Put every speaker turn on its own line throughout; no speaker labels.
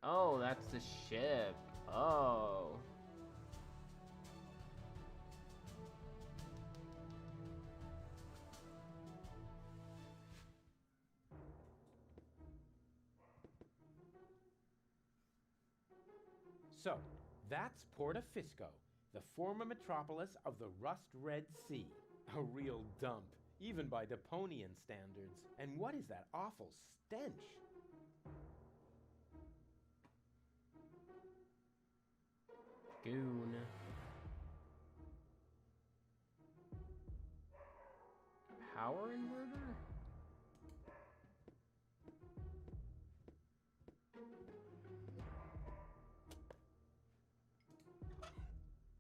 Oh, that's the ship. Oh.
So, that's Porta Fisco, the former metropolis of the Rust Red Sea. A real dump, even by Deponian standards. And what is that awful stench?
Goon. Power inverter?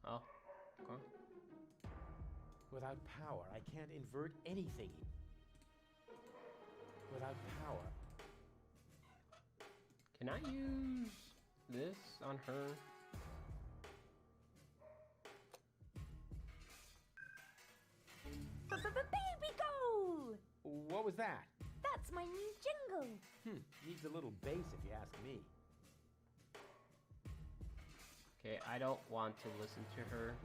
Oh, okay.
Without power, I can't invert anything. Without power.
Can I use this on her?
Baby goal!
What was that?
That's my new jingle.
Needs a little bass if you ask me.
Okay, I don't want to listen to her.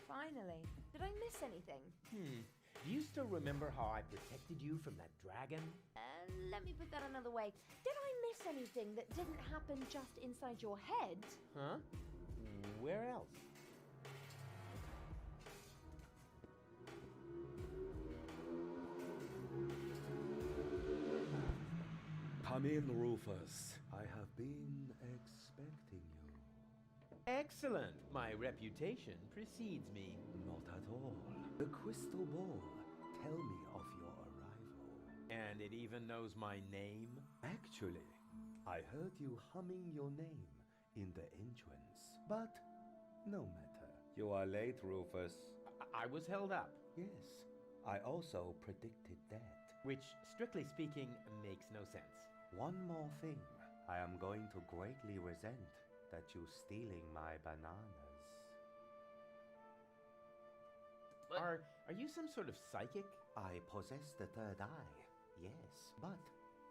Finally. Did I miss anything?
Do you still remember how I protected you from that dragon?
Let me put that another way. Did I miss anything that didn't happen just inside your head?
Huh? Where else?
Come in, Rufus. I have been expecting you.
Excellent! My reputation precedes me.
Not at all. The crystal ball. Tell me of your arrival.
And it even knows my name?
Actually, I heard you humming your name in the entrance. But no matter. You are late, Rufus.
I was held up.
Yes, I also predicted that.
Which, strictly speaking, makes no sense.
One more thing. I am going to greatly resent that you stealing my bananas.
Are you some sort of psychic?
I possess the third eye, yes, but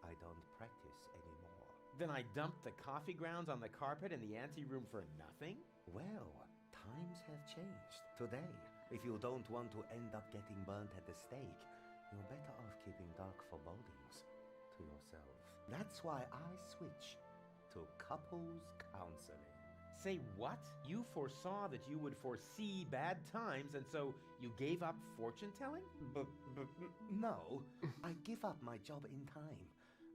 I don't practice anymore.
Then I dumped the coffee grounds on the carpet in the anteroom for nothing?
Well, times have changed. Today, if you don't want to end up getting burnt at the stake, you're better off keeping dark forebodings to yourself. That's why I switch to couples counseling.
Say what? You foresaw that you would foresee bad times, and so you gave up fortune-telling?
No, I give up my job in time.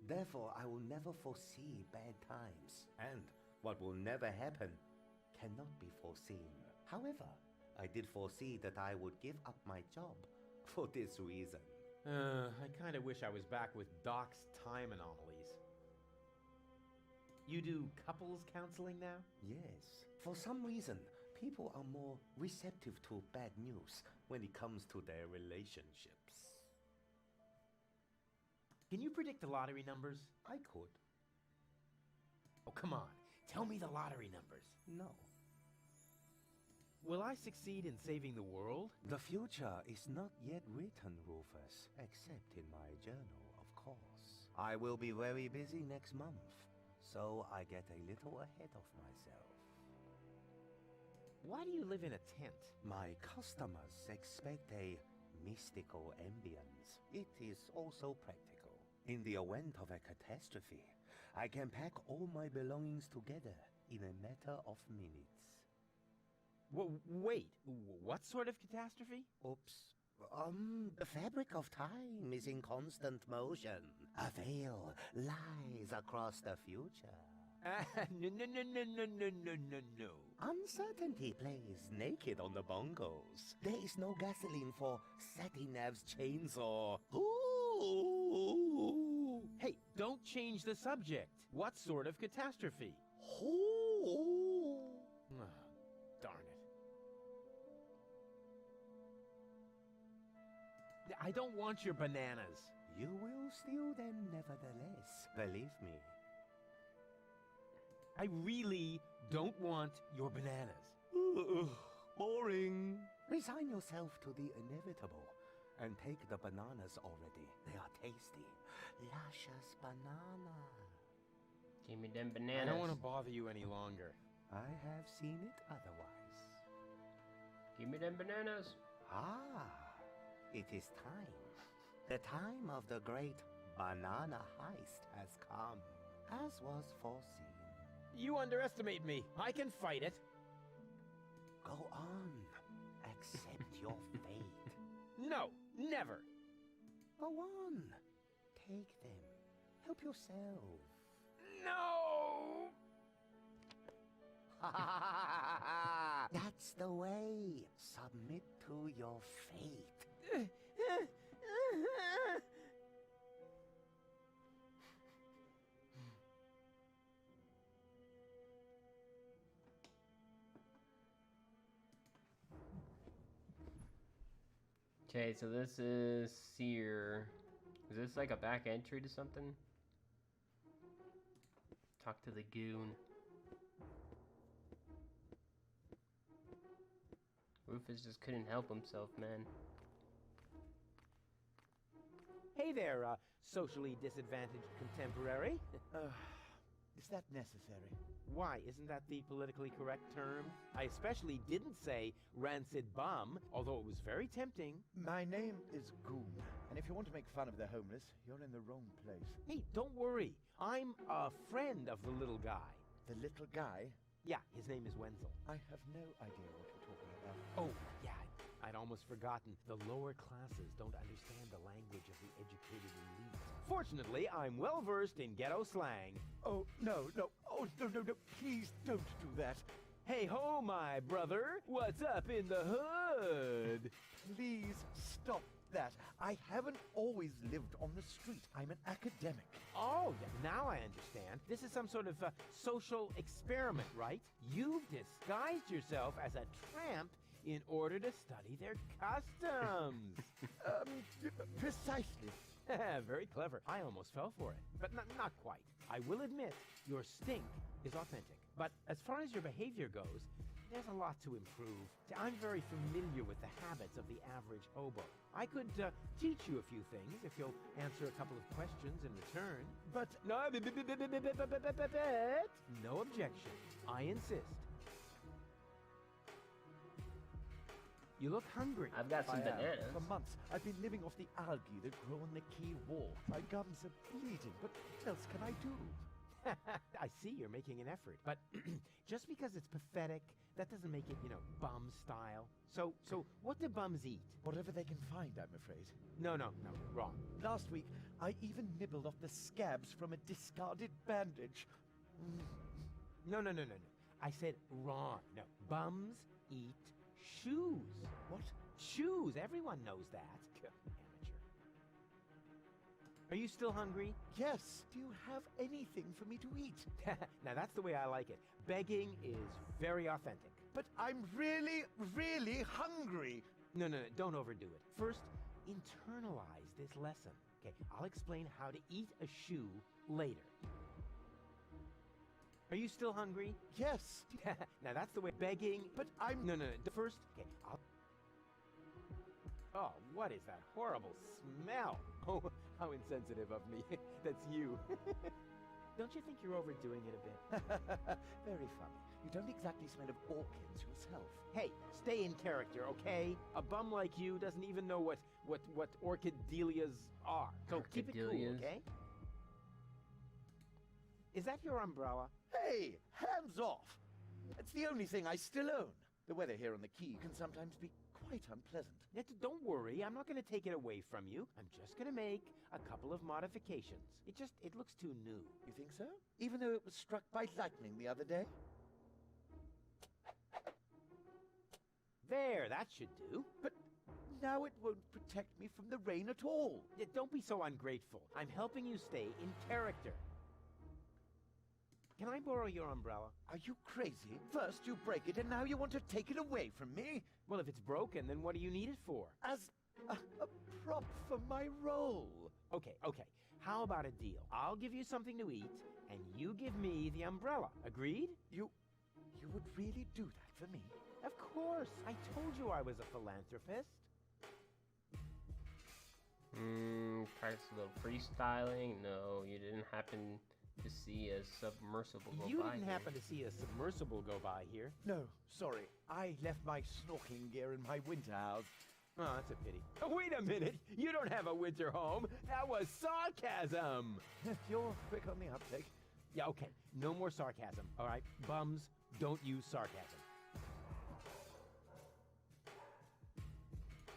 Therefore, I will never foresee bad times. And what will never happen cannot be foreseen. However, I did foresee that I would give up my job for this reason.
I kinda wish I was back with Doc's time anomalies. You do couples counseling now?
Yes. For some reason, people are more receptive to bad news when it comes to their relationships.
Can you predict the lottery numbers?
I could.
Oh, come on. Tell me the lottery numbers.
No.
Will I succeed in saving the world?
The future is not yet written, Rufus, except in my journal, of course. I will be very busy next month, so I get a little ahead of myself.
Why do you live in a tent?
My customers expect a mystical ambience. It is also practical. In the event of a catastrophe, I can pack all my belongings together in a matter of minutes.
Wait, what sort of catastrophe?
Oops. The fabric of time is in constant motion. A veil lies across the future.
No.
Uncertainty plays naked on the bongos. There is no gasoline for Satinav's chainsaw. Ooh!
Hey, don't change the subject. What sort of catastrophe?
Ooh!
Ah, darn it. I don't want your bananas.
You will steal them nevertheless, believe me.
I really don't want your bananas.
Boring. Resign yourself to the inevitable. And take the bananas already. They are tasty. Luscious banana.
Give me them
I
bananas.
don't want to bother you any longer.
I have seen it otherwise.
Give me them bananas.
Ah, it is time. The time of the great banana heist has come, as was foreseen.
You underestimate me. I can fight it.
Go on. Accept your fate.
No, never.
Go on. Take them. Help yourself.
No!
That's the way. Submit to your fate.
Okay, so this is Seer. Is this like a back entry to something? Talk to the goon. Rufus just couldn't help himself, man.
Hey there, socially disadvantaged contemporary.
Is that necessary?
Why, isn't that the politically correct term? I especially didn't say rancid bum, although it was very tempting.
My name is Goon, and if you want to make fun of the homeless, you're in the wrong place.
Hey, don't worry. I'm a friend of the little guy.
The little guy?
Yeah, his name is Wenzel.
I have no idea what you're talking about.
Oh, yeah, I'd almost forgotten. The lower classes don't understand the language of the educated elite. Fortunately, I'm well versed in ghetto slang.
Oh, no. Oh, no. Please don't do that.
Hey ho, my brother. What's up in the hood?
Please stop that. I haven't always lived on the street. I'm an academic.
Oh, now I understand. This is some sort of social experiment, right? You've disguised yourself as a tramp in order to study their customs.
Precisely.
Very clever. I almost fell for it, but not quite. I will admit, your stink is authentic. But as far as your behavior goes, there's a lot to improve. I'm very familiar with the habits of the average hobo. I could teach you a few things if you'll answer a couple of questions in return. But no objection. I insist. You look hungry.
I've got some
I am.
bananas.
For months, I've been living off the algae that grow on the quay wall. My gums are bleeding, but what else can I do?
I see you're making an effort, but just because it's pathetic, that doesn't make it, bum style. So what do bums eat?
Whatever they can find, I'm afraid.
No, wrong.
Last week, I even nibbled off the scabs from a discarded bandage.
No. I said wrong. No, bums eat shoes.
What?
Shoes. Everyone knows that. Amateur. Are you still hungry?
Yes. Do you have anything for me to eat?
Now that's the way I like it. Begging is very authentic.
But I'm really, really hungry.
No, don't overdo it. First, internalize this lesson. Okay, I'll explain how to eat a shoe later. Are you still hungry?
Yes.
Now that's the way begging.
But I'm...
No. First, okay, Oh, what is that horrible smell? Oh, how insensitive of me. That's you. Don't you think you're overdoing it a bit?
Very funny. You don't exactly smell of orchids yourself.
Hey, stay in character, okay? A bum like you doesn't even know what orchidelias are. So keep it cool, okay? Is that your umbrella?
Hey, hands off! It's the only thing I still own. The weather here on the quay can sometimes be quite unpleasant.
Don't worry, I'm not going to take it away from you. I'm just going to make a couple of modifications. It looks too new.
You think so? Even though it was struck by lightning the other day?
There, that should do.
But now it won't protect me from the rain at all.
Yeah, don't be so ungrateful. I'm helping you stay in character. Can I borrow your umbrella?
Are you crazy? First you break it and now you want to take it away from me?
Well, if it's broken, then what do you need it for?
As a prop for my role.
Okay. How about a deal? I'll give you something to eat, and you give me the umbrella. Agreed?
You would really do that for me?
Of course. I told you I was a philanthropist.
practice a little freestyling? No, you didn't happen to see a submersible go
You
by
didn't
here.
happen to see a submersible go by here.
No, sorry. I left my snorkeling gear in my winter house.
Oh, that's a pity. Oh, wait a minute! You don't have a winter home! That was sarcasm!
You're quick on the uptake.
Yeah, okay. No more sarcasm, all right? Bums, don't use sarcasm.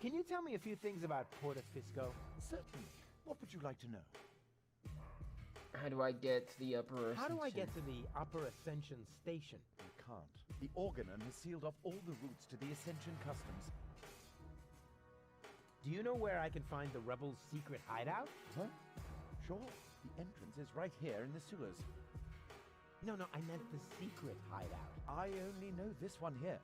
Can you tell me a few things about Portafisco?
Certainly. What would you like to know?
How do I get to the upper
How do I
Ascension?
get to the Upper Ascension Station?
You can't. The Organon has sealed off all the routes to the Ascension Customs.
Do you know where I can find the rebels' secret hideout?
Huh? Sure. The entrance is right here in the sewers.
No, I meant the secret hideout.
I only know this one here.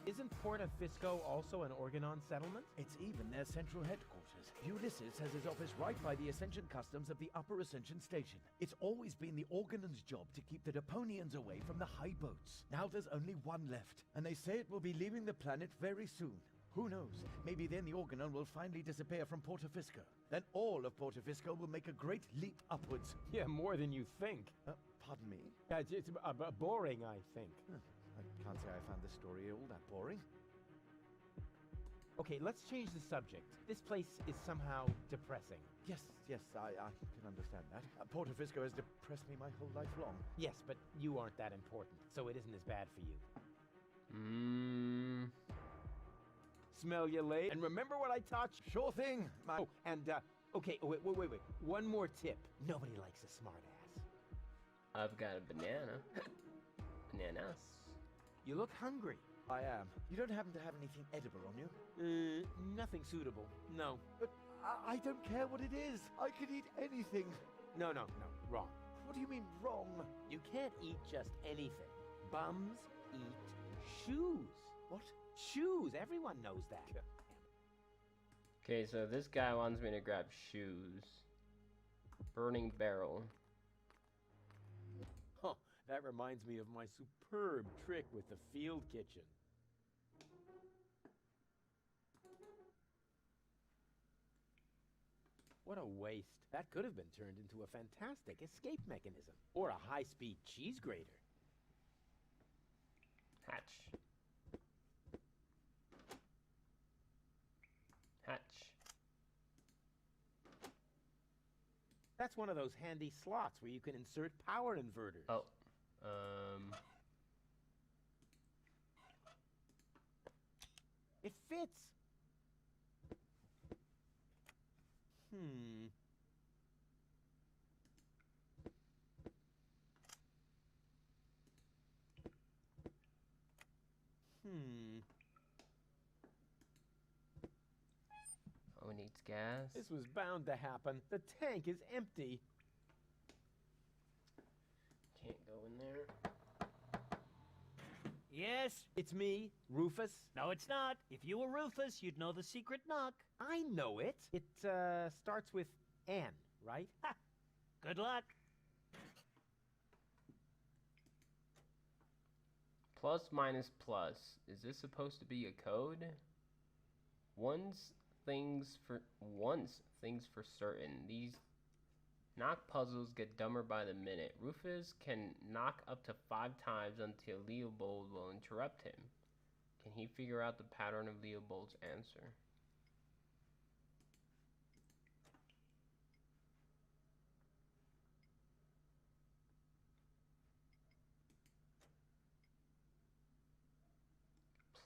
Isn't Portafisco also an Organon settlement?
It's even their central headquarters. Ulysses has his office right by the Ascension Customs of the Upper Ascension Station. It's always been the Organon's job to keep the Deponians away from the high boats. Now there's only one left, and they say it will be leaving the planet very soon. Who knows? Maybe then the Organon will finally disappear from Portafisco. Then all of Portafisco will make a great leap upwards.
Yeah, more than you think.
Pardon me?
It's boring, I think.
I can't say I found this story all that boring.
Okay, let's change the subject. This place is somehow depressing.
Yes, I can understand that. Portafisco has depressed me my whole life long.
Yes, but you aren't that important, so it isn't as bad for you. Smell you late. And remember what I taught you?
Sure thing.
Oh, and, okay, wait. One more tip. Nobody likes a smartass.
I've got a banana. Bananas.
You look hungry.
I am. You don't happen to have anything edible on you?
Nothing suitable. No.
But I don't care what it is. I could eat anything.
No, wrong.
What do you mean, wrong?
You can't eat just anything. Bums eat shoes.
What?
Shoes. Everyone knows that.
Okay, so this guy wants me to grab shoes. Burning barrel.
Huh, that reminds me of my superb trick with the field kitchen. What a waste. That could have been turned into a fantastic escape mechanism. Or a high-speed cheese grater.
Hatch.
That's one of those handy slots where you can insert power inverters.
Oh.
It fits. Hmm.
Oh, it needs gas.
This was bound to happen. The tank is empty.
Can't go in there.
Yes?
It's me, Rufus.
No, it's not. If you were Rufus, you'd know the secret knock.
I know it. It, starts with N, right?
Ha! Good luck.
Plus minus plus. Is this supposed to be a code? Once things for certain. These knock puzzles get dumber by the minute. Rufus can knock up to 5 times until Leopold will interrupt him. Can he figure out the pattern of Leopold's answer?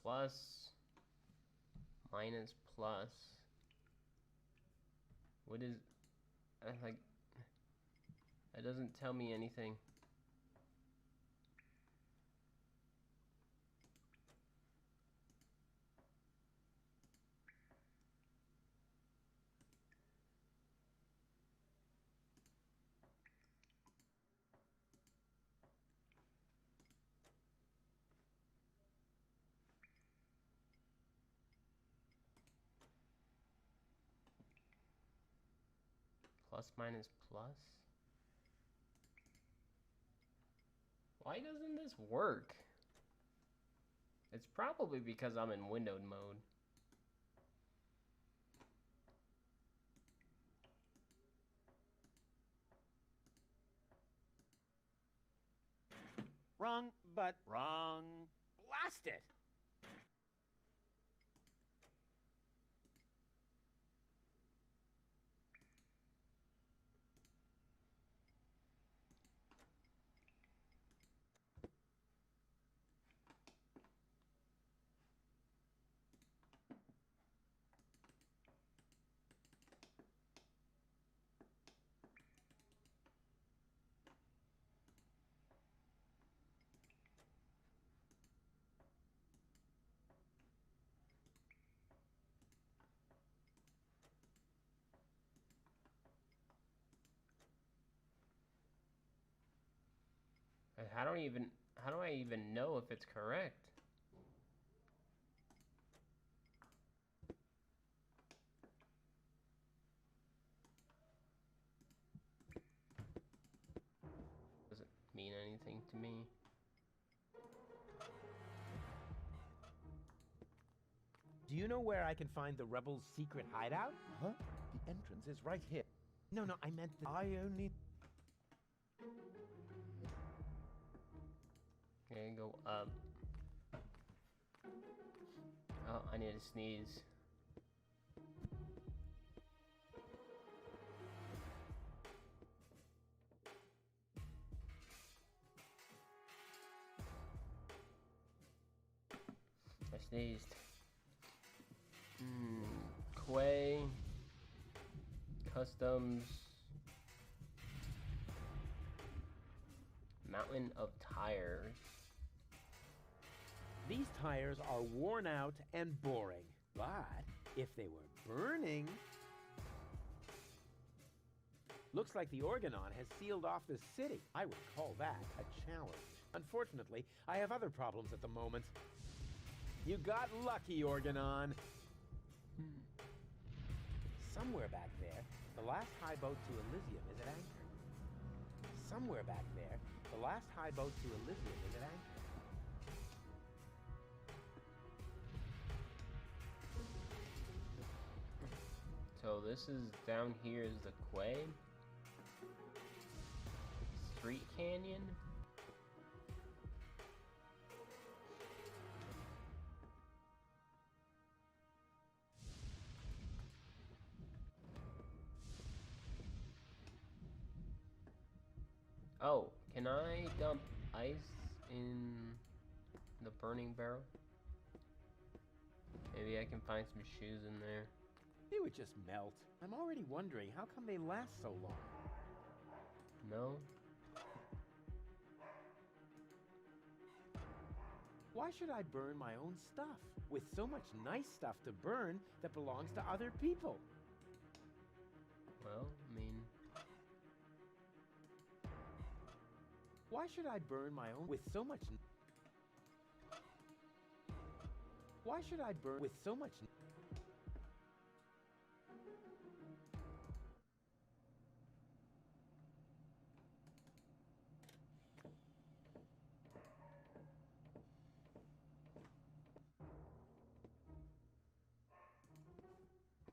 Plus, minus, plus. What is, like, it doesn't tell me anything. Plus minus plus? Why doesn't this work? It's probably because I'm in windowed mode.
Wrong, but wrong.
Blast it!
How do I even know if it's correct? Does it mean anything to me?
Do you know where I can find the rebels' secret hideout?
Huh? The entrance is right here.
No, I meant
I only...
Okay, go up. Oh, I need to sneeze. I sneezed. Quay. Customs. Mountain of tires.
these tires are worn out and boring. But if they were burning... Looks like the Organon has sealed off the city. I would call that a challenge. Unfortunately, I have other problems at the moment. You got lucky, Organon. Somewhere back there, the last high boat to Elysium is at anchor. Somewhere back there, the last high boat to Elysium is at anchor.
So this is down here is the quay. Street Canyon. Oh, can I dump ice in the burning barrel? Maybe I can find some shoes in there.
They would just melt. I'm already wondering, how come they last so long?
No?
Why should I burn my own stuff? With so much nice stuff to burn that belongs to other people.
Well, I mean...
Why should I burn my own with so much... Why should I burn with so much...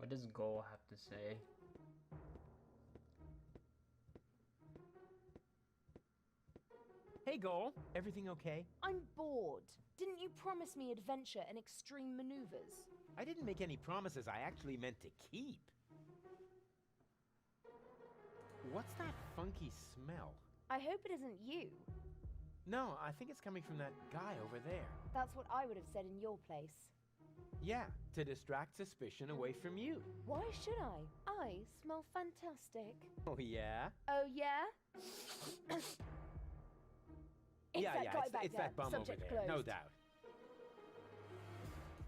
What does goal have to say?
Hey, Goal. Everything okay?
I'm bored. Didn't you promise me adventure and extreme maneuvers?
I didn't make any promises I actually meant to keep. What's that funky smell?
I hope it isn't you.
No, I think it's coming from that guy over there.
That's what I would have said in your place.
Yeah, to distract suspicion away from you.
Why should I? I smell fantastic.
Oh, yeah?
Oh, yeah?
It's that bum
Subject
over there, no
closed.
doubt.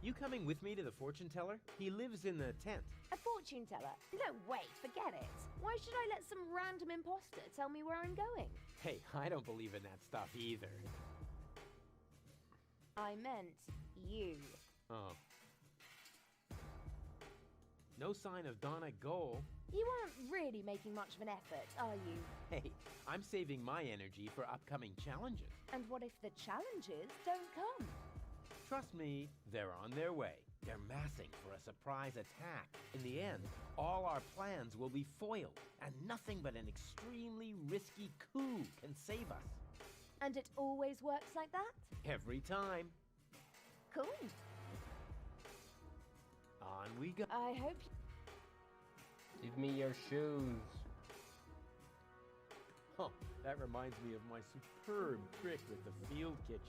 You coming with me to the fortune teller? He lives in the tent.
A fortune teller? No way, forget it. Why should I let some random imposter tell me where I'm going?
Hey, I don't believe in that stuff either.
I meant you.
Oh. No sign of Donna Goal.
You aren't really making much of an effort, are you?
Hey, I'm saving my energy for upcoming challenges.
And what if the challenges don't come?
Trust me, they're on their way. They're massing for a surprise attack. In the end, all our plans will be foiled, and nothing but an extremely risky coup can save us.
And it always works like that?
Every time.
Cool.
On we go.
I hope
Give me your shoes.
Oh, that reminds me of my superb trick with the field kitchen.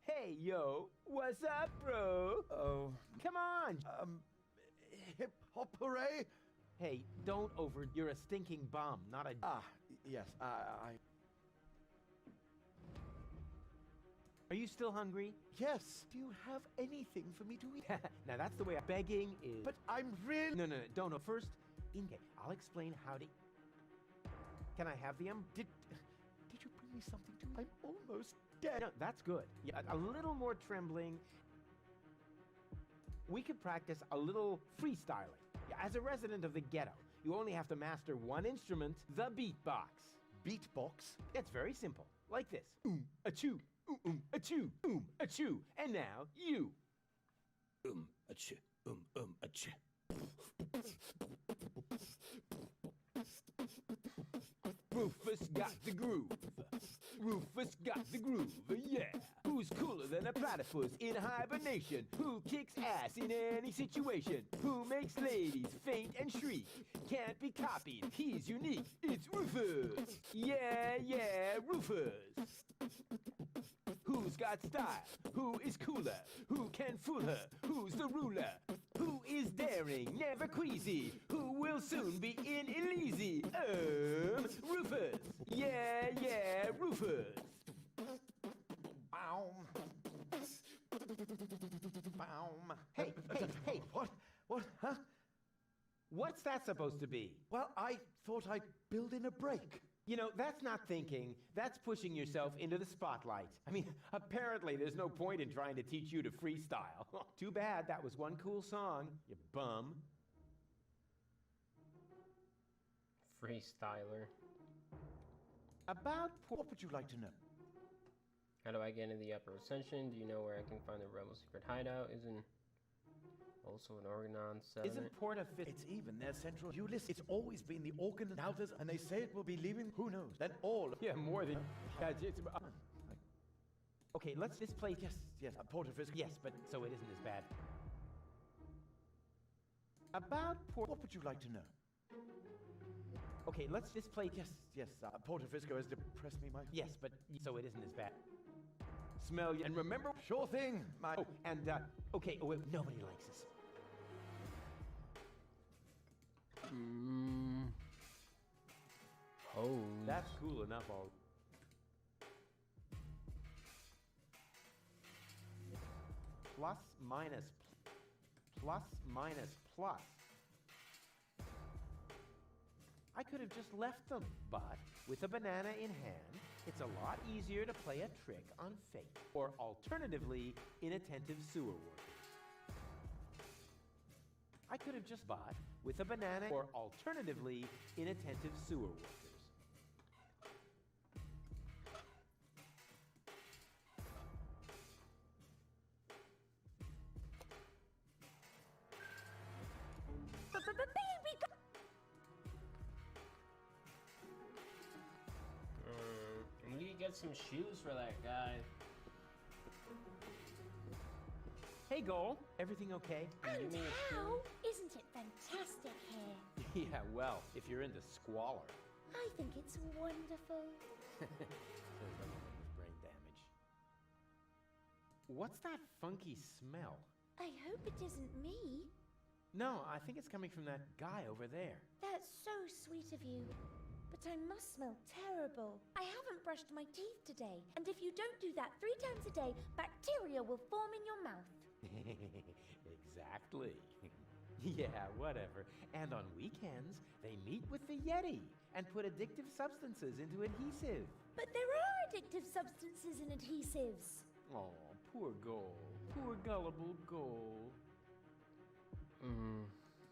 Hey, yo, what's up, bro?
Oh,
Come on.
hip hop hooray!
Hey, don't over. You're a stinking bum, not a.
Yes,
Are you still hungry?
Yes. Do you have anything for me to eat?
Now that's the way begging is.
But I'm really.
No, don't. No, first, okay, I'll explain how to. Can I have the
Did you bring me something to eat? I'm almost dead.
No, that's good. Yeah, a little more trembling. We could practice a little freestyling. Yeah, as a resident of the ghetto, you only have to master one instrument, the beatbox.
Beatbox?
It's very simple, like this. Achoo, achoo, achoo. And now you.
Achoo, achoo.
Rufus got the groove. Rufus got the groove, yeah. Who's cooler than a platypus in hibernation? Who kicks ass in any situation? Who makes ladies faint and shriek? Can't be copied, he's unique. It's Rufus. Yeah, Rufus. Who's got style? Who is cooler? Who can fool her? Who's the ruler? Who is daring, never queasy? Who will soon be in Elysee? Rufus. Yeah, Rufus. Hey.
What? Huh?
What's that supposed to be?
Well, I thought I'd build in a break.
You know, that's not thinking, that's pushing yourself into the spotlight. I mean, apparently there's no point in trying to teach you to freestyle. Too bad, that was one cool song, you bum.
Freestyler.
About
What would you like to know?
How do I get into the Upper Ascension? Do you know where I can find the Rebel Secret Hideout? Isn't also an Organon settlement?
Isn't Port of Fifth?
It's even their central Ulysses. It's always been the organ and outers, and they say it will be leaving. Who knows? Then all.
Yeah, more than. Okay, let's just play.
Yes. Port of Fisk.
Yes, but so it isn't as bad. About Port.
What would you like to know?
Okay, let's just play.
Yes. Porto Fisco has depressed me, Mike.
Yes, but so it isn't as bad. Smell you and remember.
Sure thing, Mike.
Oh, and okay. Oh, wait, nobody likes us.
Oh.
That's cool enough. All. Plus minus. Plus minus plus. I could have just left them, but with a banana in hand, it's a lot easier to play a trick on fate, or alternatively, inattentive sewer workers. I could have just bought with a banana, or alternatively, inattentive sewer workers.
We could get some shoes for that guy.
Hey, Goal. Everything okay?
And how? Isn't it fantastic here?
Yeah, well, if you're into squalor.
I think it's wonderful.
Says the woman with brain damage. What's that funky smell?
I hope it isn't me.
No, I think it's coming from that guy over there.
That's so sweet of you. But I must smell terrible. I haven't brushed my teeth today, and if you don't do that 3 times a day, bacteria will form in your mouth.
Exactly. Yeah, whatever. And on weekends, they meet with the Yeti and put addictive substances into adhesive.
But there are addictive substances in adhesives.
Oh, poor Goal. Poor gullible Goal.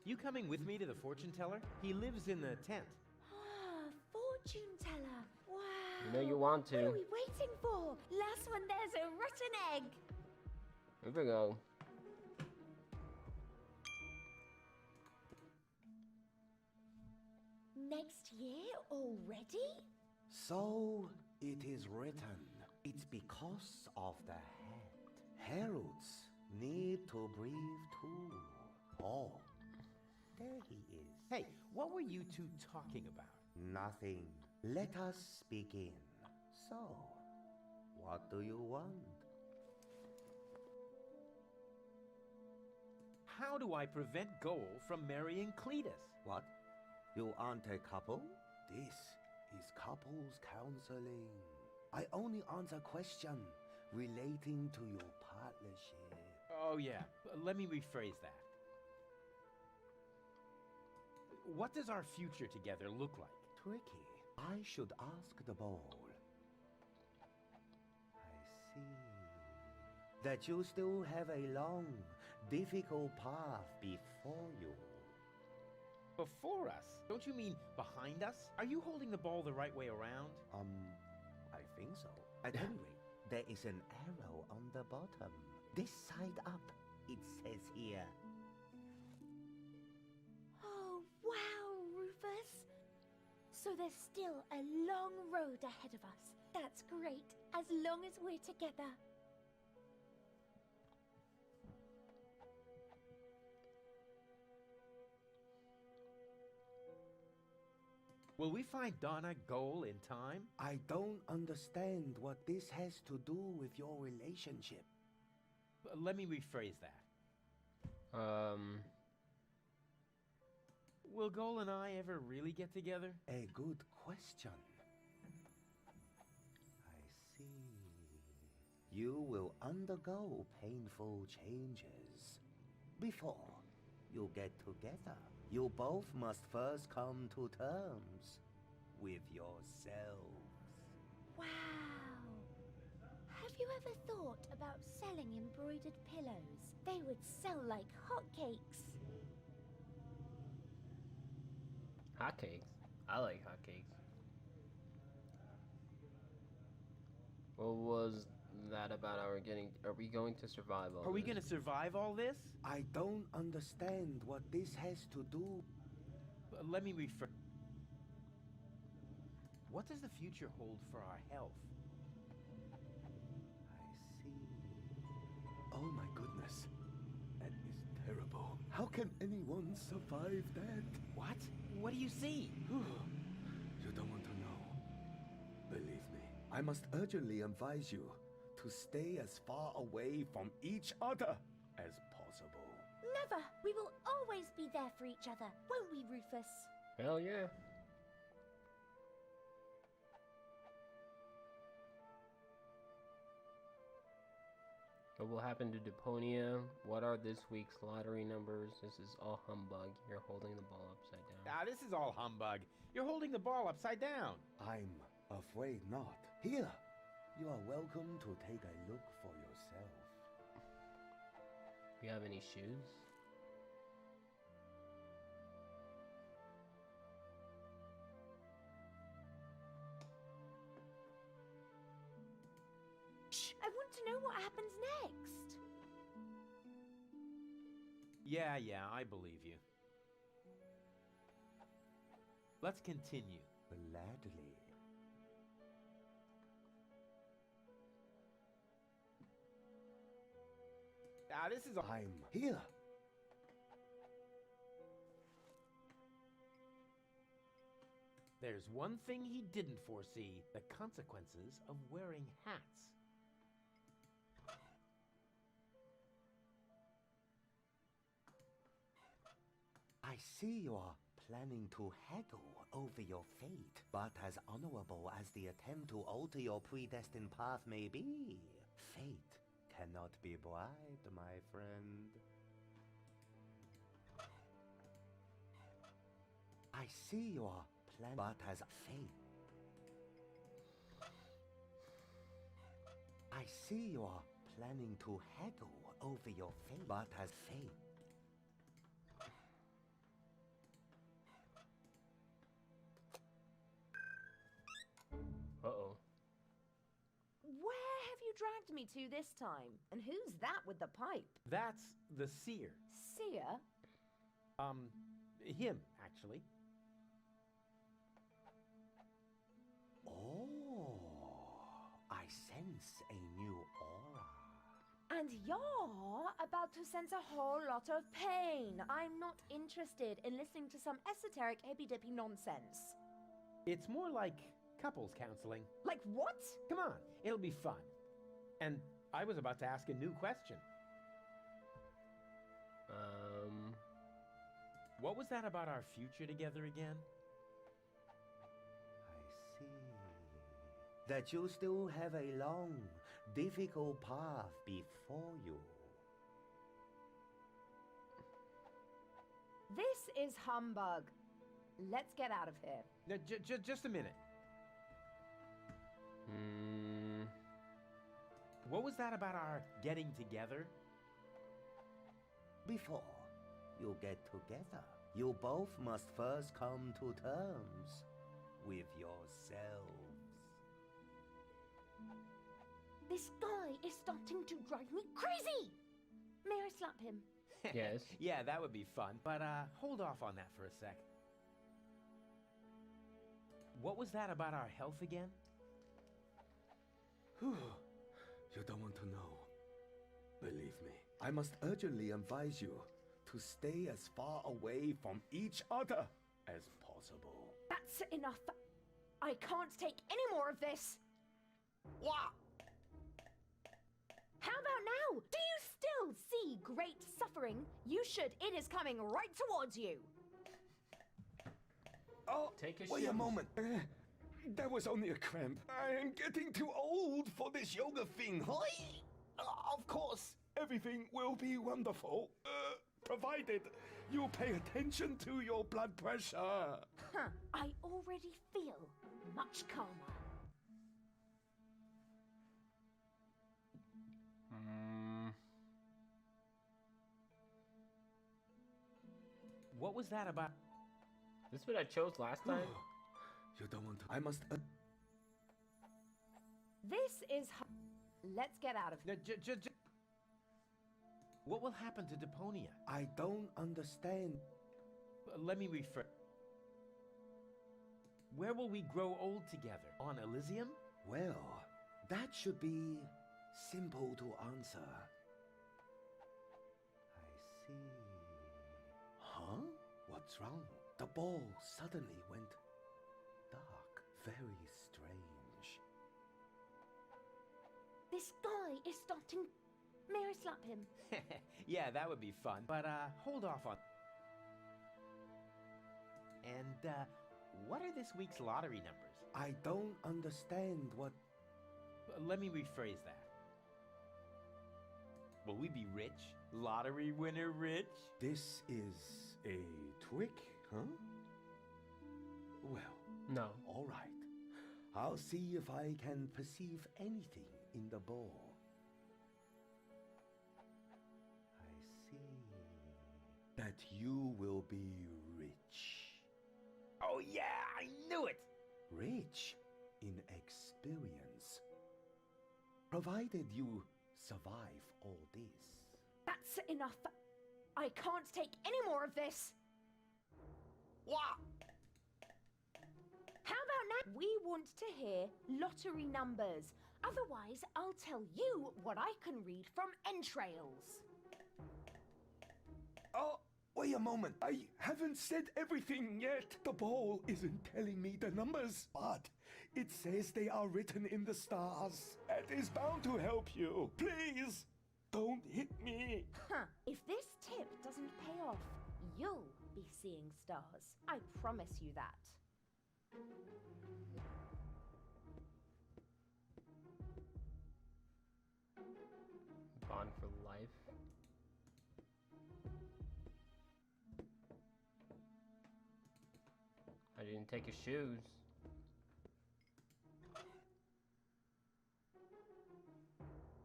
You coming with me to the fortune teller? He lives in the tent.
Fortune teller. Wow.
You know you want
What
to.
are we waiting for? Last one, there's a rotten egg.
Here we go.
Next year already?
So it is written. It's because of the head. Heralds need to breathe too. Oh, there he is.
Hey, what were you two talking about?
Nothing. Let us begin. So, what do you want?
How do I prevent Goal from marrying Cletus?
What? You aren't a couple? This is couples counseling. I only answer question relating to your partnership.
Oh yeah, let me rephrase that. What does our future together look like?
Tricky. I should ask the ball. I see. That you still have a long, difficult path before you.
Before us? Don't you mean behind us? Are you holding the ball the right way around?
I think so. At any rate, there is an arrow on the bottom. This side up, it says here.
Oh, wow, Rufus. So there's still a long road ahead of us. That's great, as long as we're together.
Will we find Donna Goal in time?
I don't understand what this has to do with your relationship.
Let me rephrase that. Will Goal and I ever really get together?
A good question. I see. You will undergo painful changes. Before you get together, you both must first come to terms with yourselves.
Wow. Have you ever thought about selling embroidered pillows? They would sell like hotcakes.
Hotcakes. I like hotcakes. What was that about our getting... Are we going to survive all
Are we
this?
gonna survive all this?
I don't understand what this has to do.
Let me rephrase. What does the future hold for our health?
I see. Oh my goodness. That is terrible. How can anyone survive that?
What? What do you see?
You don't want to know. Believe me, I must urgently advise you to stay as far away from each other as possible.
Never. We will always be there for each other, won't we, Rufus?
Hell yeah. What will happen to Deponia? What are this week's lottery numbers? This is all humbug. You're holding the ball upside down.
Ah, this is all humbug. You're holding the ball upside down.
I'm afraid not. Here, you are welcome to take a look for yourself.
Do you have any shoes?
Shh, I want to know what happens next.
Yeah, I believe you. Let's continue.
Gladly.
Ah, this is all...
I'm here.
There's one thing he didn't foresee, the consequences of wearing hats.
I see you are planning to haggle over your fate, but as honorable as the attempt to alter your predestined path may be, fate cannot be bribed, my friend. I see you are planning, but as fate. I see you are planning to haggle over your fate, but as fate.
Uh-oh.
dragged me to this time. And who's that with the pipe?
That's the seer.
Seer?
Him, actually.
Oh, I sense a new aura.
And you're about to sense a whole lot of pain. I'm not interested in listening to some esoteric hippy-dippy nonsense.
It's more like couples counseling.
Like what?
Come on, it'll be fun. And I was about to ask a new question. What was that about our future together again?
I see. That you still have a long, difficult path before you.
This is humbug. Let's get out of here.
No, just a minute. What was that about our getting together?
Before you get together, you both must first come to terms with yourselves.
This guy is starting to drive me crazy! May I slap him?
Yes.
Yeah, that would be fun. But hold off on that for a sec. What was that about our health again?
You don't want to know. Believe me, I must urgently advise you to stay as far away from each other as possible.
That's enough. I can't take any more of this.
What?
How about now? Do you still see great suffering? You should. It is coming right towards you.
Oh,
Take a
wait a
shoes.
moment. That was only a cramp. I am getting too old for this yoga thing. Of course, everything will be wonderful, provided you pay attention to your blood pressure.
Huh. I already feel much calmer.
What was that about?
This is what I chose last time?
You don't want to. I must.
This is... Let's get out of here.
No, What will happen to Deponia?
I don't understand.
Let me rephrase. Where will we grow old together? On Elysium?
Well, that should be simple to answer.
I see. Huh? What's wrong? The ball suddenly went dark. Very strange.
This guy is starting... May I slap him?
Yeah, that would be fun. But hold off on... And what are this week's lottery numbers?
I don't understand what.
Let me rephrase that. Will we be rich? Lottery winner rich?
This is a trick, huh? Well,
No.
all right. I'll see if I can perceive anything in the ball.
I see.
That you will be rich.
Oh yeah, I knew it!
Rich in experience. Provided you survive all this.
That's enough. I can't take any more of this.
What?
How about now? We want to hear lottery numbers. Otherwise, I'll tell you what I can read from entrails.
Oh, wait a moment. I haven't said everything yet. The ball isn't telling me the numbers, but it says they are written in the stars. That is bound to help you. Please, don't hit me.
Huh. If this tip doesn't pay off, you'll be seeing stars. I promise you that.
Bond for life. I didn't take his shoes.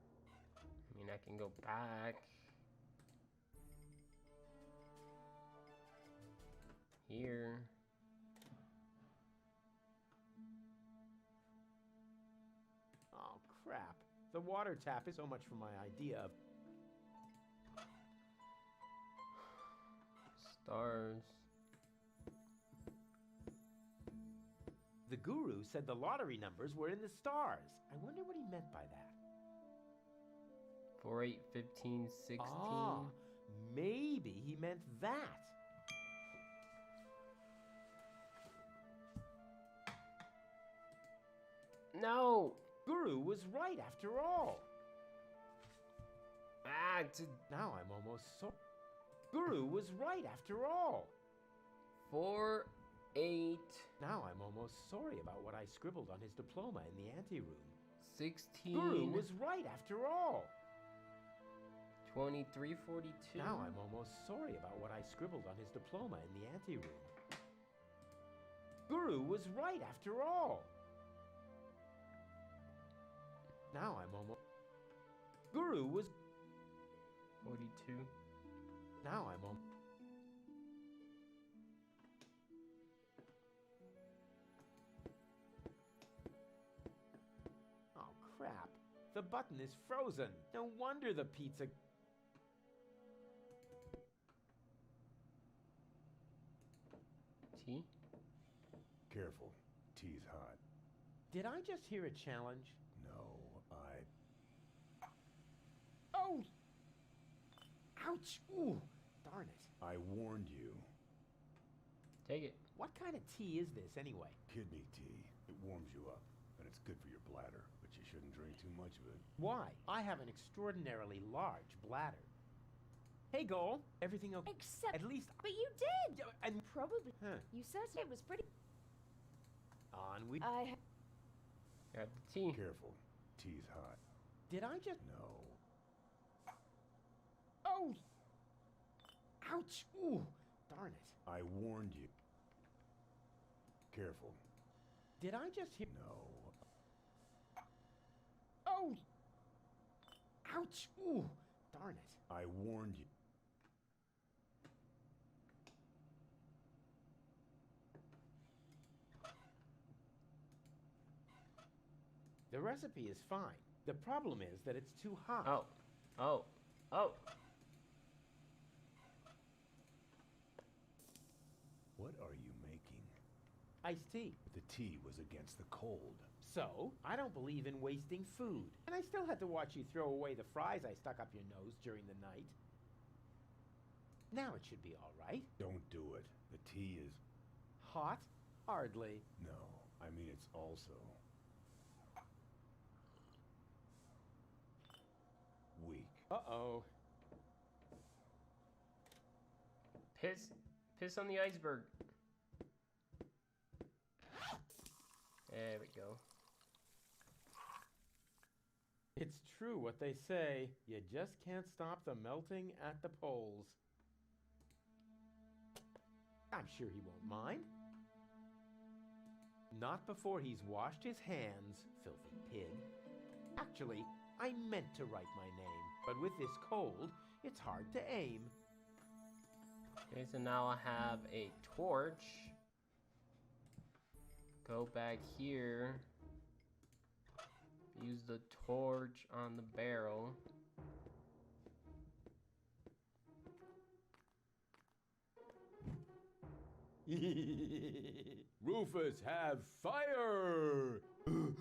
I mean, I can go back. Here.
Oh, crap. The water tap is so much for my idea of...
Stars.
The guru said the lottery numbers were in the stars. I wonder what he meant by that.
4, 8, 15, 16.
Ah, maybe he meant that.
No!
Guru was right after all.
Ah,
Now I'm almost so... Guru was right after all.
4, 8,
Now I'm almost sorry about what I scribbled on his diploma in the anteroom.
16.
Guru was right after all.
23, 42.
Now I'm almost sorry about what I scribbled on his diploma in the anteroom. Guru was right after all. Now I'm almost... Guru was...
42.
Now I'm almost... Oh, crap. The button is frozen. No wonder the pizza...
T?
Careful. Tea's hot.
Did I just hear a challenge?
No,
Oh! Ouch! Ooh! Darn it.
I warned you.
Take it.
What kind of tea is this, anyway?
Kidney tea. It warms you up, and it's good for your bladder, but you shouldn't drink too much of it.
Why? I have an extraordinarily large bladder. Hey, Goal. Everything okay?
Except...
At least...
But you did!
And...
Probably.
Huh.
You said it was pretty...
On we...
Got the T.
Careful. Tea's hot.
Did I just...
No.
Oh! Ouch! Ooh! Darn it.
I warned you. Careful.
Did I just hear...
No.
Oh! Ouch! Ooh! Darn it.
I warned you.
The recipe is fine. The problem is that it's too hot.
Oh. Oh. Oh.
What are you making?
Iced tea.
The tea was against the cold.
So, I don't believe in wasting food. And I still had to watch you throw away the fries I stuck up your nose during the night. Now it should be all right.
Don't do it. The tea is...
Hot? Hardly.
No, I mean it's also... weak.
Uh-oh.
Piss on the iceberg. There we go.
It's true what they say. You just can't stop the melting at the poles. I'm sure he won't mind. Not before he's washed his hands, filthy pig. Actually, I meant to write my name, but with this cold, it's hard to aim.
Okay, so now I have a torch. Go back here. Use the torch on the barrel.
Rufus, have fire!
Go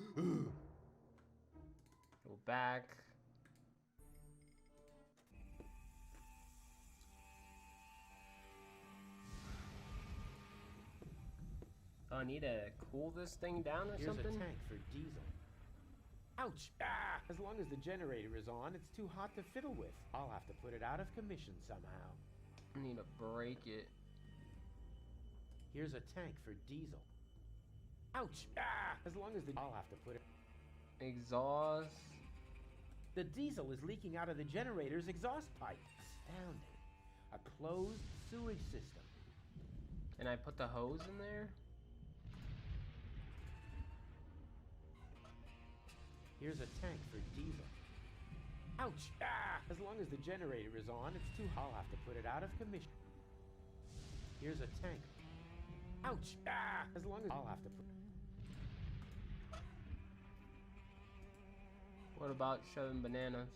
back. Oh, I need to cool this thing down or
Here's
something?
a tank for diesel. Ouch! Ah! As long as the generator is on, it's too hot to fiddle with. I'll have to put it out of commission somehow.
I need to break it.
Here's a tank for diesel. Ouch! Ah! As long as the... I'll have to put it...
Exhaust.
The diesel is leaking out of the generator's exhaust pipe. Astounding. A closed sewage system.
Can I put the hose in there?
Here's a tank for diesel. Ouch! Ah! As long as the generator is on, it's too... I'll have to put it out of commission. Here's a tank. Ouch! Ah! As long as... I'll have to put...
What about shoving bananas?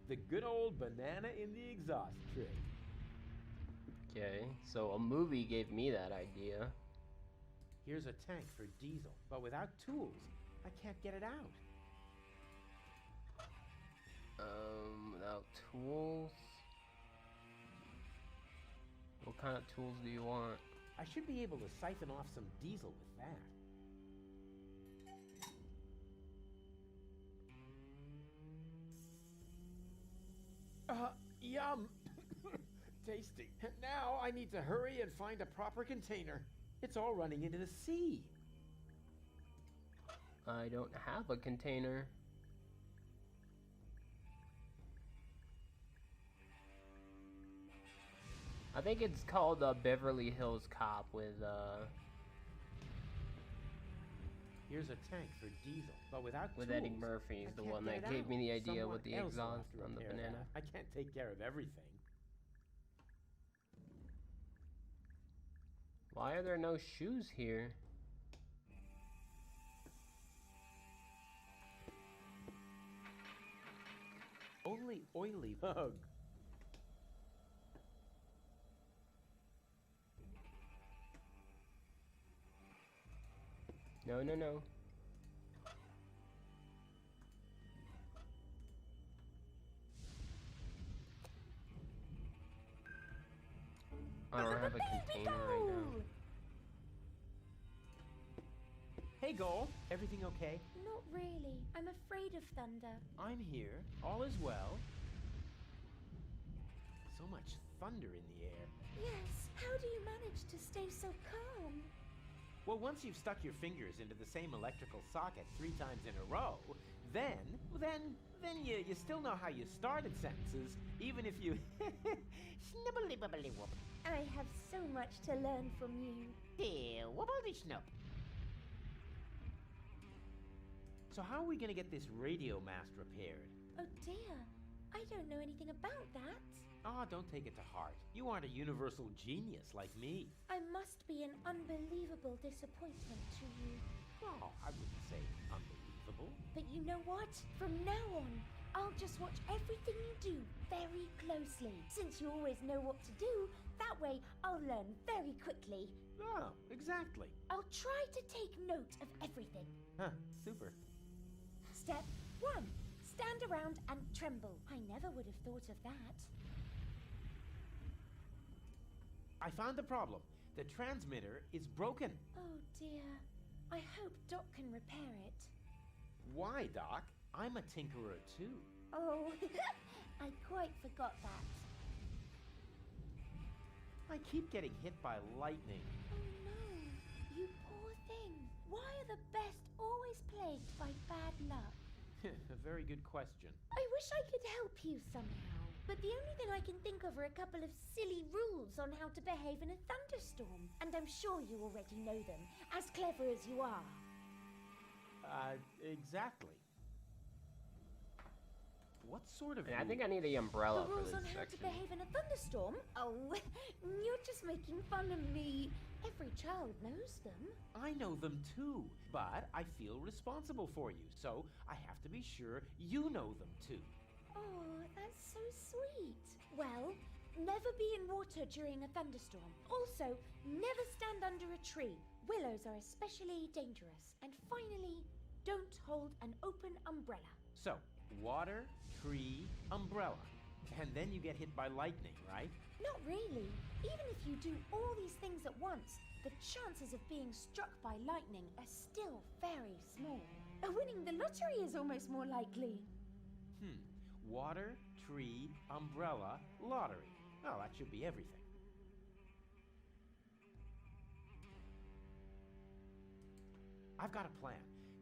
The good old banana in the exhaust trick.
Okay, so a movie gave me that idea.
Here's a tank for diesel, but without tools, I can't get it out.
Without tools? What kind of tools do you want?
I should be able to siphon off some diesel with that. Yum! Tasty. Now I need to hurry and find a proper container. It's all running into the sea.
I don't have a container. I think it's called Beverly Hills Cop with
Here's a tank for diesel, but without
with
tools,
Eddie Murphy is
I
the
can't
one
get
that
it
gave
out.
me the idea
Someone
with the
else will have
exhaust
to
on the
repair
banana.
that. I can't take care of everything.
Why are there no shoes here?
Only oily bug.
No, no, no. I don't have a container right now.
Hey, Goal. Everything okay?
Not really. I'm afraid of thunder.
I'm here. All is well. So much thunder in the air.
Yes, how do you manage to stay so calm?
Well, once you've stuck your fingers into the same electrical socket 3 times in a row, then you still know how you started sentences, even if you snibbly bubbly whoop.
I have so much to learn from you.
Here, wobbledy snoop. So how are we gonna get this radio mast repaired?
Oh dear, I don't know anything about that.
Ah, don't take it to heart. You aren't a universal genius like me.
I must be an unbelievable disappointment to you.
Oh, I wouldn't say unbelievable.
But you know what? From now on, I'll just watch everything you do very closely. Since you always know what to do, that way I'll learn very quickly.
Oh, exactly.
I'll try to take note of everything.
Huh, super.
Step 1. Stand around and tremble. I never would have thought of that.
I found the problem. The transmitter is broken.
Oh dear. I hope Doc can repair it.
Why, Doc? I'm a tinkerer too.
Oh, I quite forgot that.
I keep getting hit by lightning.
Oh no, you poor thing. Why are the best always plagued by bad luck?
A very good question.
I wish I could help you somehow. But the only thing I can think of are a couple of silly rules on how to behave in a thunderstorm. And I'm sure you already know them, as clever as you are.
Exactly. What sort of
I think I need the umbrella
The
for
rules
this
on how to
section.
behave in a thunderstorm? Oh, you're just making fun of me. Every child knows them.
I know them too, but I feel responsible for you, so I have to be sure you know them too.
Oh, that's so sweet. Well, never be in water during a thunderstorm. Also, never stand under a tree. Willows are especially dangerous. And finally, don't hold an open umbrella.
So, water, tree, umbrella. And then you get hit by lightning, right?
Not really. Even if you do all these things at once, the chances of being struck by lightning are still very small. Winning the lottery is almost more likely.
Water, tree, umbrella, lottery. Well, that should be everything. I've got a plan.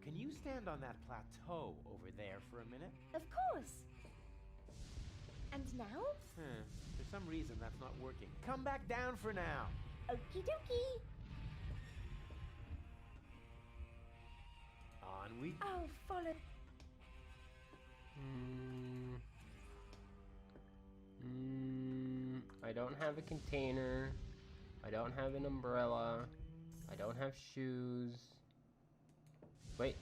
Can you stand on that plateau over there for a minute?
Of course. And now?
For some reason, that's not working. Come back down for now.
Okie dokie.
On we...
I'll follow.
I don't have a container. I don't have an umbrella. I don't have shoes. Wait.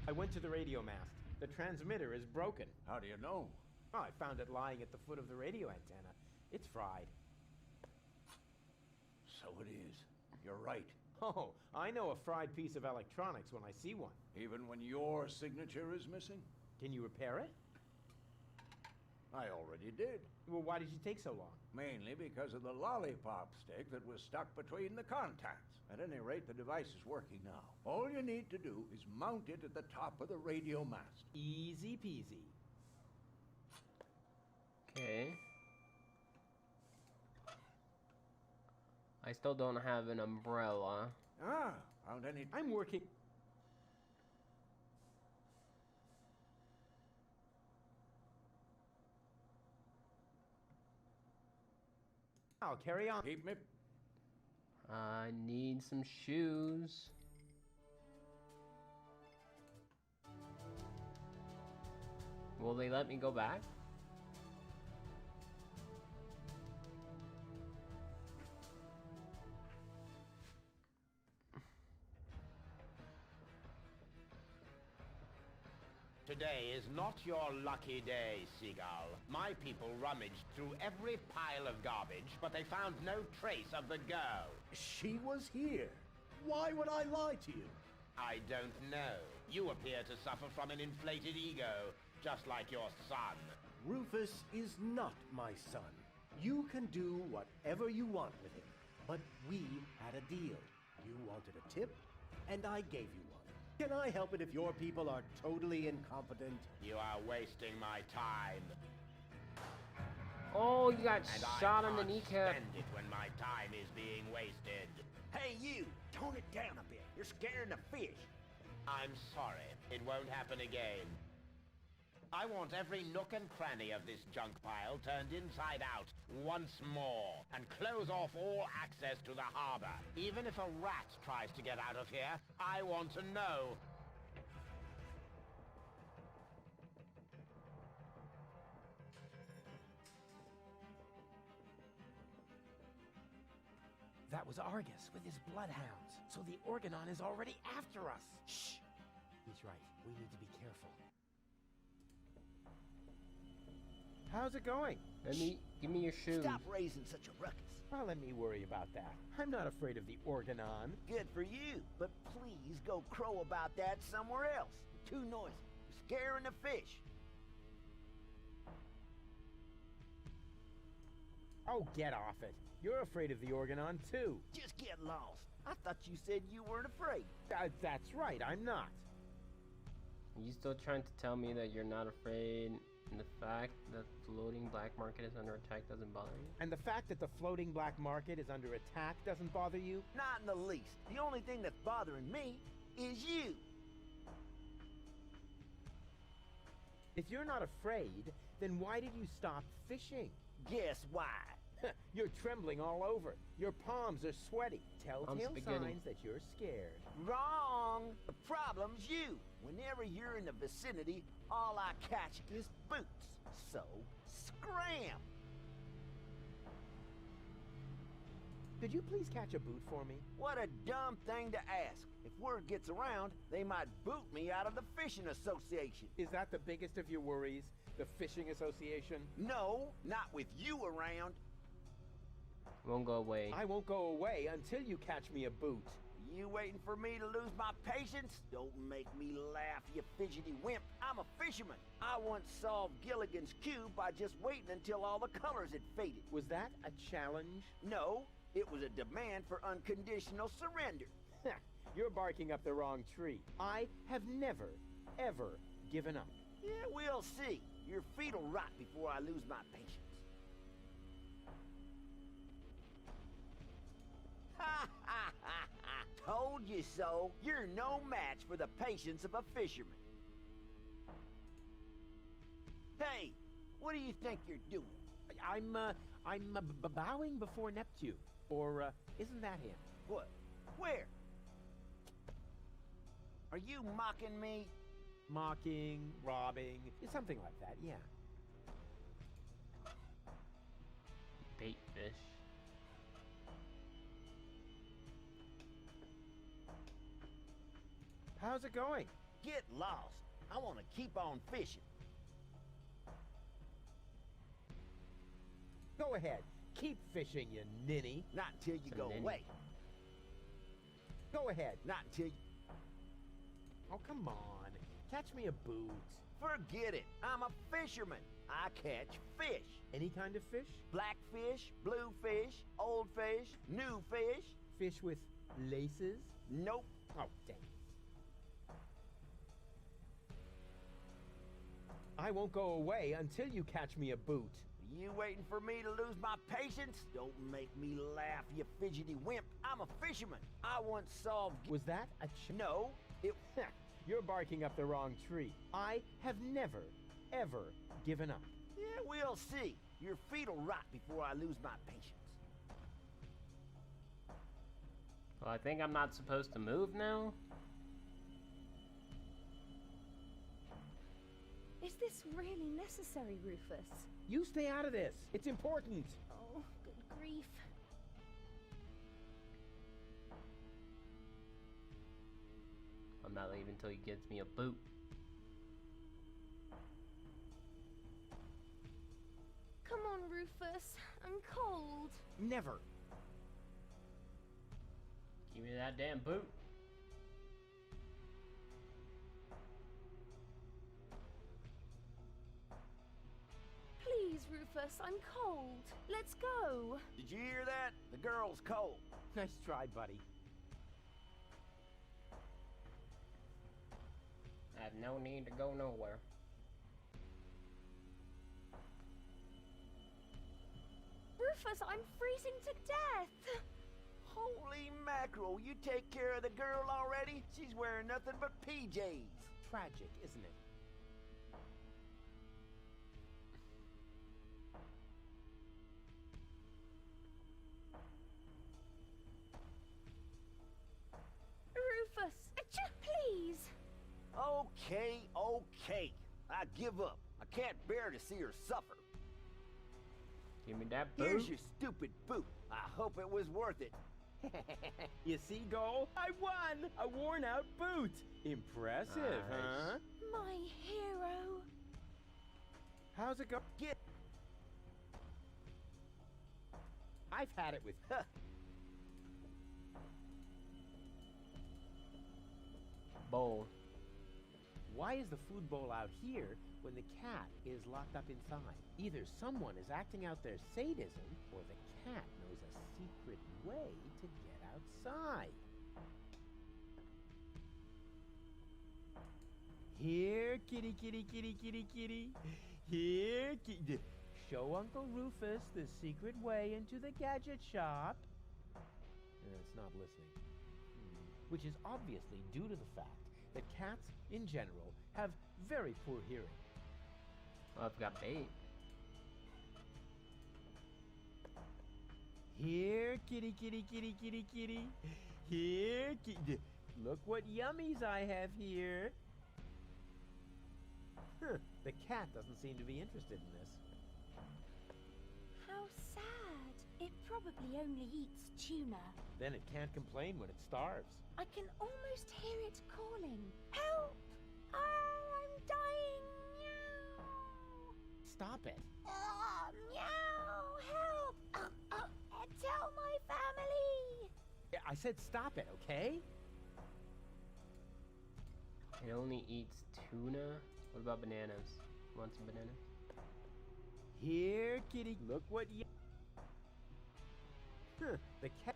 I went to the radio mast. The transmitter is broken.
How do you know?
Oh, I found it lying at the foot of the radio antenna. It's fried.
So it is. You're right.
Oh, I know a fried piece of electronics when I see one.
Even when your signature is missing?
Can you repair it?
I already did.
Well, why did you take so long?
Mainly because of the lollipop stick that was stuck between the contacts. At any rate, the device is working now. All you need to do is mount it at the top of the radio mast.
Easy peasy.
Okay. I still don't have an umbrella.
Ah, found any...
I'm working... I'll carry on.
Keep me...
I need some shoes. Will they let me go back?
Today is not your lucky day, Seagull. My people rummaged through every pile of garbage, but they found no trace of the girl.
She was here. Why would I lie to you?
I don't know. You appear to suffer from an inflated ego, just like your son.
Rufus is not my son. You can do whatever you want with him. But we had a deal. You wanted a tip, and I gave you one. Can I help it if your people are totally incompetent?
You are wasting my time.
Oh, you got
And
shot
I
on the
can't
kneecap.
stand it when my time is being wasted.
Hey, you! Tone it down a bit. You're scaring the fish.
I'm sorry. It won't happen again. I want every nook and cranny of this junk pile turned inside out once more, and close off all access to the harbor. Even if a rat tries to get out of here, I want to know.
That was Argus with his bloodhounds. So the Organon is already after us. Shh! He's right. We need to be careful. How's it going?
Give me your shoes.
Stop raising such a ruckus.
Well, let me worry about that. I'm not afraid of the Organon.
Good for you, but please go crow about that somewhere else. You're too noisy. You're scaring the fish.
Oh, get off it. You're afraid of the Organon, too.
Just get lost. I thought you said you weren't afraid.
That's right, I'm not.
Are you still trying to tell me that you're not afraid, and the fact that floating black market is under attack doesn't bother you?
And the fact that the floating black market is under attack doesn't bother you?
Not in the least. The only thing that's bothering me is you.
If you're not afraid, then why did you stop fishing?
Guess why?
You're trembling all over. Your palms are sweaty. Telltale
spaghetti.
signs that you're scared.
Wrong! The problem's you. Whenever you're in the vicinity, all I catch is boots. So, scram!
Could you please catch a boot for me?
What a dumb thing to ask. If word gets around, they might boot me out of the fishing association.
Is that the biggest of your worries? The fishing association?
No, not with you around.
Won't go away.
I won't go away until you catch me a boot.
You waiting for me to lose my patience? Don't make me laugh, you fidgety wimp. I'm a fisherman. I once solved Gilligan's Cube by just waiting until all the colors had faded.
Was that a challenge?
No, it was a demand for unconditional surrender.
You're barking up the wrong tree. I have never, ever given up.
Yeah, we'll see. Your feet'll rot before I lose my patience. Ha ha ha ha! Told you so. You're no match for the patience of a fisherman. Hey, what do you think you're doing?
I'm bowing before Neptune. Or, isn't that him?
What? Where? Are you mocking me?
Mocking, robbing, something like that, yeah.
Bait fish.
How's it going?
Get lost. I want to keep on fishing.
Go ahead. Keep fishing, you ninny.
Not until you
It's a
go
ninny.
away.
Go ahead.
Not until you...
Oh, come on. Catch me a boot.
Forget it. I'm a fisherman. I catch fish.
Any kind of fish?
Black fish, blue fish, old fish, new fish.
Fish with laces?
Nope.
Oh, dang. I won't go away until you catch me a boot.
You waiting for me to lose my patience? Don't make me laugh, you fidgety wimp. I'm a fisherman. I once solved...
Was that a
No, it...
You're barking up the wrong tree. I have never, ever given up.
Yeah, we'll see. Your feet'll rot before I lose my patience.
Well, I think I'm not supposed to move now.
Is this really necessary, Rufus?
You stay out of this. It's important.
Oh, good grief.
I'm not leaving until he gives me a boot.
Come on, Rufus. I'm cold.
Never.
Give me that damn boot.
Please, Rufus, I'm cold. Let's go.
Did you hear that? The girl's cold.
Nice try, buddy.
I have no need to go nowhere.
Rufus, I'm freezing to death.
Holy mackerel, you take care of the girl already? She's wearing nothing but PJs.
Tragic, isn't it?
Rufus, please.
Okay, okay. I give up. I can't bear to see her suffer.
Give me that boot.
Here's your stupid boot. I hope it was worth it.
You see, Goal? I won! A worn-out boot! Impressive,
Nice.
huh?
My hero.
How's it go?
Get...
I've had it with...
Bowl.
Why is the food bowl out here when the cat is locked up inside? Either someone is acting out their sadism, or the cat knows a secret way to get outside. Here, kitty, kitty, kitty, kitty, kitty. Here, kitty. Show Uncle Rufus the secret way into the gadget shop. It's not listening. Which is obviously due to the fact that cats, in general, have very poor hearing.
Well, I've got bait.
Here, kitty, kitty, kitty, kitty, kitty. Here, kitty. Look what yummies I have here. The cat doesn't seem to be interested in this.
How sad. It probably only eats tuna.
Then it can't complain when it starves.
I can almost hear it calling. Help! Oh, I'm dying! Meow!
Stop it.
Oh, meow! Help! Tell my family!
Yeah, I said stop it, okay?
It only eats tuna. What about bananas? Want some bananas?
Here, kitty. Look what the cat.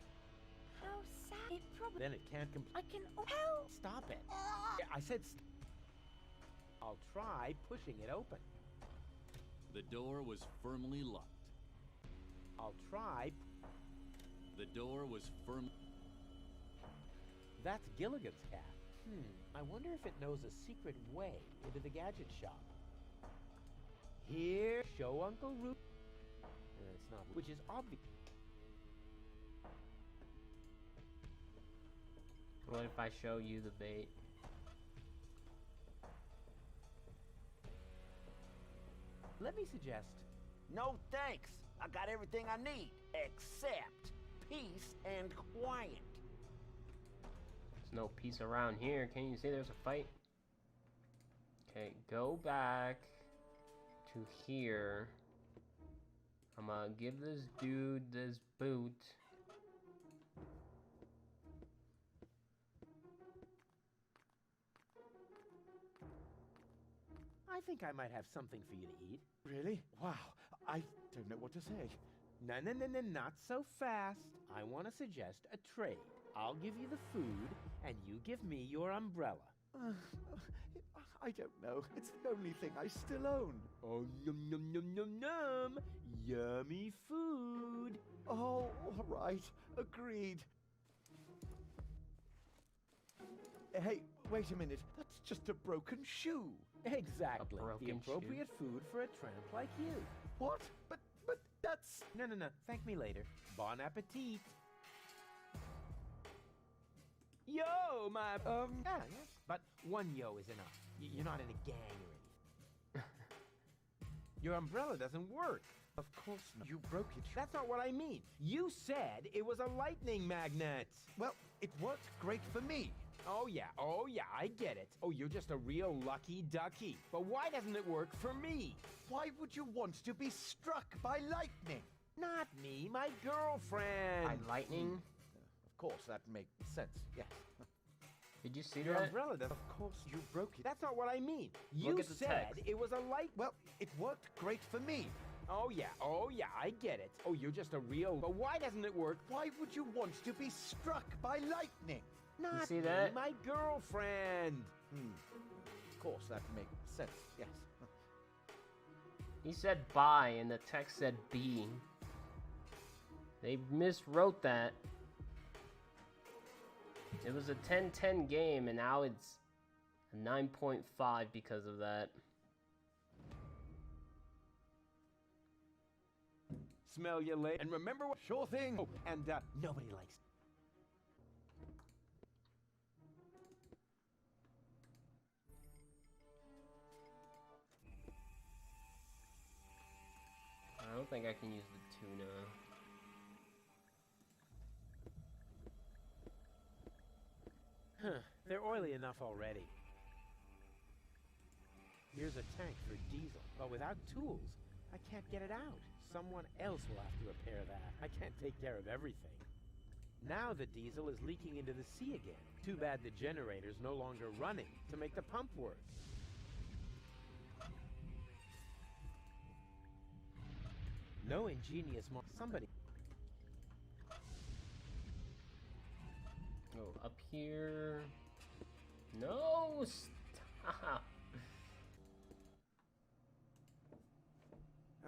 How sad. It probably...
Then it can't complain.
I can... Help!
Stop it. Yeah, I said I'll try pushing it open.
The door was firmly locked.
I'll try.
The door was firm.
That's Gilligan's cat. I wonder if it knows a secret way into the gadget shop. Here, show Uncle Roo. It's not, which is obvious.
What if I show you the bait?
Let me suggest.
No thanks. I got everything I need, except peace and quiet.
There's no peace around here. Can you see there's a fight? Okay, go back to here. I'm gonna give this dude this boot.
I think I might have something for you to eat.
Really? Wow, I don't know what to say.
No, not so fast. I want to suggest a trade. I'll give you the food, and you give me your umbrella.
I don't know. It's the only thing I still own.
Oh, yum, yum, yum, yum, yum. Yummy food.
Oh, all right. Agreed. Hey, wait a minute. That's just a broken shoe.
Exactly.
broken
The appropriate food for a tramp like you.
What? But that's...
No. Thank me later. Bon appetit. Yo, my... Yeah. But one yo is enough. You're not in a gang or anything. Your umbrella doesn't work.
Of course not. You broke it.
That's not what I mean. You said it was a lightning magnet.
Well, it worked great for me.
Oh yeah, I get it. Oh, you're just a real lucky ducky. But why doesn't it work for me?
Why would you want to be struck by lightning?
Not me, my girlfriend.
By lightning?
Of course, that makes sense, yes.
Did you see
Your
that?
umbrella does.
Of course, you broke it.
That's not what I mean.
Look
You
at the
said
text.
it was a light...
Well, it worked great for me.
Oh yeah, I get it. Oh, you're just a real... But why doesn't it work?
Why would you want to be struck by lightning?
Not
see
me,
that?
my girlfriend.
Of course, that makes sense, yes.
He said bye and the text said B. They miswrote that. It was a 10-10 game and now it's a 9.5 because of that.
Smell you later. And remember what...
Sure thing.
Oh, and nobody likes...
I don't think I can use the tuna.
They're oily enough already. Here's a tank for diesel, but without tools, I can't get it out. Someone else will have to repair that. I can't take care of everything. Now the diesel is leaking into the sea again. Too bad the generator's no longer running to make the pump work. No ingenious somebody.
Go up here. No, stop.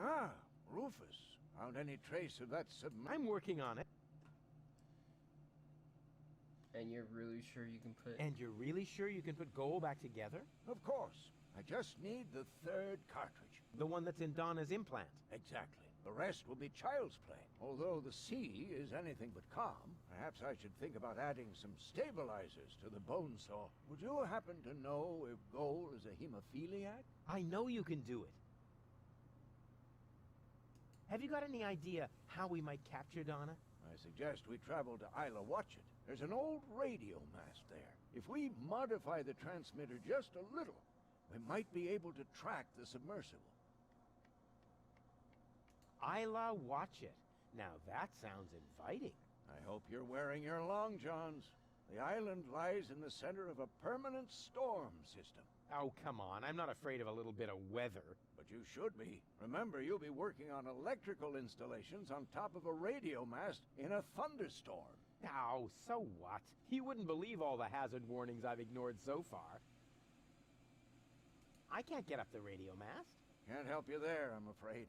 Ah, Rufus. Found any trace of that
I'm working on it.
And you're really sure you can put...
And you're really sure you can put gold back together?
Of course. I just need the third cartridge.
The one that's in Donna's implant.
Exactly. The rest will be child's play. Although the sea is anything but calm, perhaps I should think about adding some stabilizers to the bone saw. Would you happen to know if Goal is a hemophiliac?
I know you can do it. Have you got any idea how we might capture Donna?
I suggest we travel to Isla Watchet. There's an old radio mast there. If we modify the transmitter just a little, we might be able to track the submersible.
Isla Watchet. Now that sounds inviting.
I hope you're wearing your long johns. The island lies in the center of a permanent storm system.
Oh, come on. I'm not afraid of a little bit of weather.
But you should be. Remember, you'll be working on electrical installations on top of a radio mast in a thunderstorm.
Oh, so what? You wouldn't believe all the hazard warnings I've ignored so far. I can't get up the radio mast.
Can't help you there, I'm afraid.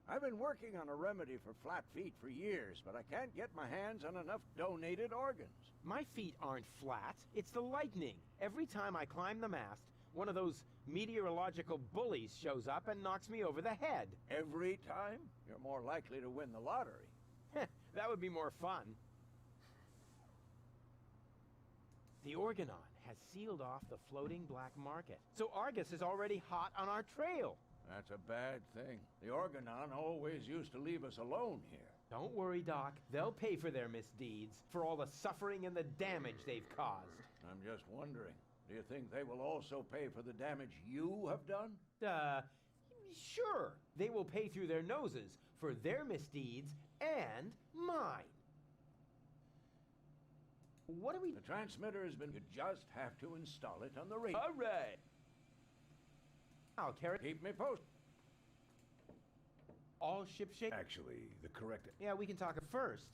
I've been working on a remedy for flat feet for years, but I can't get my hands on enough donated organs.
My feet aren't flat. It's the lightning. Every time I climb the mast, one of those meteorological bullies shows up and knocks me over the head.
Every time? You're more likely to win the lottery.
That would be more fun. The Organon has sealed off the floating black market, so Argus is already hot on our trail.
That's a bad thing. The Organon always used to leave us alone here.
Don't worry, Doc. They'll pay for their misdeeds, for all the suffering and the damage they've caused.
I'm just wondering, do you think they will also pay for the damage you have done?
Sure. They will pay through their noses for their misdeeds and mine. What do we...
The transmitter has been... You just have to install it on the radio.
All right. I'll carry...
Keep me posted.
All ship shape...
Actually, the correct...
Yeah, we can talk first.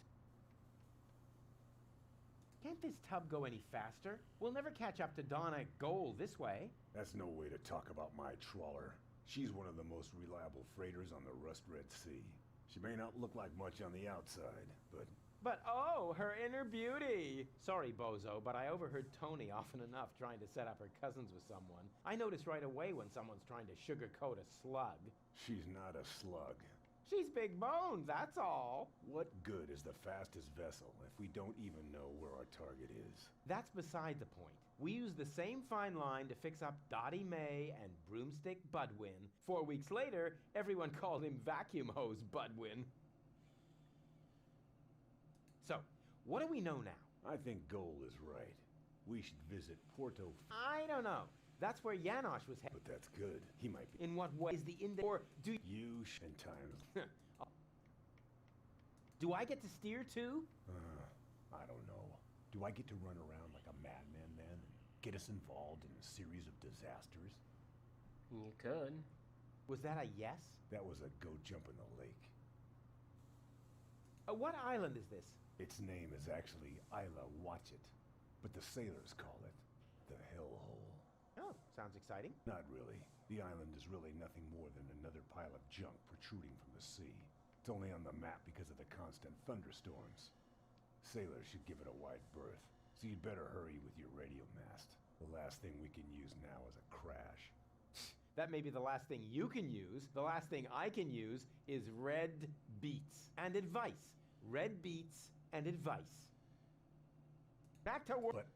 Can't this tub go any faster? We'll never catch up to Dawn at Goal this way.
That's no way to talk about my trawler. She's one of the most reliable freighters on the Rust Red Sea. She may not look like much on the outside, but...
But oh, her inner beauty! Sorry, Bozo, but I overheard Tony often enough trying to set up her cousins with someone. I notice right away when someone's trying to sugarcoat a slug.
She's not a slug.
She's big boned, that's all.
What good is the fastest vessel if we don't even know where our target is?
That's beside the point. We used the same fine line to fix up Dottie May and Broomstick Budwin. 4 weeks later, everyone called him Vacuum Hose Budwin. So, what do we know now?
I think Goal is right. We should visit Porto...
I don't know. That's where Janosch was headed.
But that's good. He might be...
In what way is the index... Or do
you... and times...
Do I get to steer too?
I don't know. Do I get to run around like a madman then and get us involved in a series of disasters?
You could.
Was that a yes?
That was a go jump in the lake.
What island is this?
Its name is actually Isla Watchet, but the sailors call it the Hellhole.
Oh, sounds exciting.
Not really. The island is really nothing more than another pile of junk protruding from the sea. It's only on the map because of the constant thunderstorms. Sailors should give it a wide berth, so you'd better hurry with your radio mast. The last thing we can use now is a crash.
That may be the last thing you can use. The last thing I can use is red beets and advice. Red beets and advice. Back to work.
But